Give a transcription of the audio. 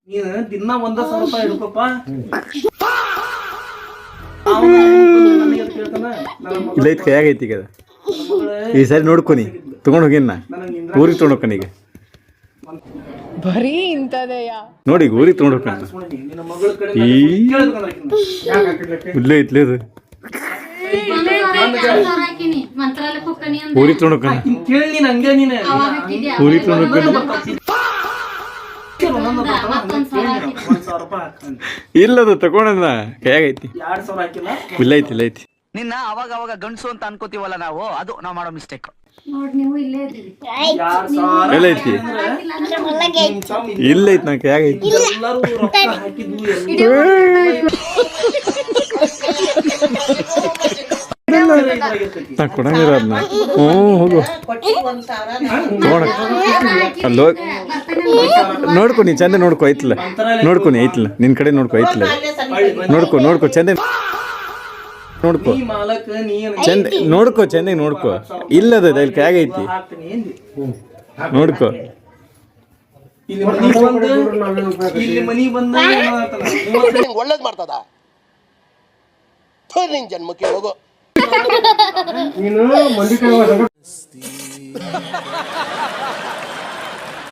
ನೀನು ದಿನ 1,000 ರೂಪಾಯಿ ಹಿಡ್ಕೊಪ್ಪ. ಇಲ್ಲ ಐತ್ ಕೈಯಾಗೈತಿ ಈಗ ಈ ಸರಿ ನೋಡ್ಕೊನಿ ತಗೊಂಡ್ ಹೋಗಿನ ಊರಿಗೆ ತೊಗೊಂಡ್ ಹೋಗ್ತಾನ ಈಗ ಬರೀ ಇಂಥದೆಯ ನೋಡಿ ಊರಿಗೆ ತೊಗೊಂಡ್ ಹೋಗ್ತಾನ ಇಲ್ಲೇ ಐತ್ಲೇ ಅದು ಊರಿಗೆ ತೊಗೊಂಡ್ ಹೋಗ್ತಾನ ಕೇಳಿ ಹಂಗೆ ನೀನು ಊರಿಗೆ ತೊಗೊಂಡ್ ಹೋಗ್ತಾನ ಇಲ್ಲದು ತಗೊಂಡದ ಕೈಯಾಗೈತಿ 2,000 ಹಾಕಿಲ್ಲ. ಇಲ್ಲ ಐತಿ ಇಲ್ಲ ಐತಿ ನಿನ್ನ ಅವಾಗ ಅವಾಗ ಗಂಡಸು ಅಂತ ಅನ್ಕೋತೀವಲ್ಲ ನಾವು ಅದು ನಾವು ಮಾಡೋ ಮಿಸ್ಟೇಕ್. ಎಲ್ಲ ಐತಿ ಇಲ್ಲ ಐತಿ ನಾ ಕೈಯಾಗೈತಿ ಎಲ್ಲರೂ ರೊಕ್ಕ ಹಾಕಿದ್ವು ನಾ ಕೊಡಂಗಿರ ಅದನ್ನ ಹೋಗು ಅಲ್ಲೋ ನೋಡ್ಕೊ ನೀ ಚಂದ ನೋಡ್ಕೊ ಐತ್ಲ ನೋಡ್ಕೊನಿ ಐತ್ಲ ನಿನ್ ಕಡೆ ನೋಡ್ಕೊ ಐತ್ಲ ನೋಡ್ಕೊ ಚಂದ ನೋಡ್ಕೊ ಚಂದ ನೋಡ್ಕೊ ಚಂದ ನೋಡ್ಕೊ ಇಲ್ಲದ ಇಲ್ಲಿ ಕೈಯಾಗೈತಿ ನೋಡ್ಕೊ ಇಲ್ಲಿ ಮನಿ ಬಂದ ಒಳ್ಳೇದ್ ಮಾಡ್ತದ ನಿನ್ ಜನ್ಮಕ್ಕೆ ಹೋಗೋ ನೀನು ಮಂದಿ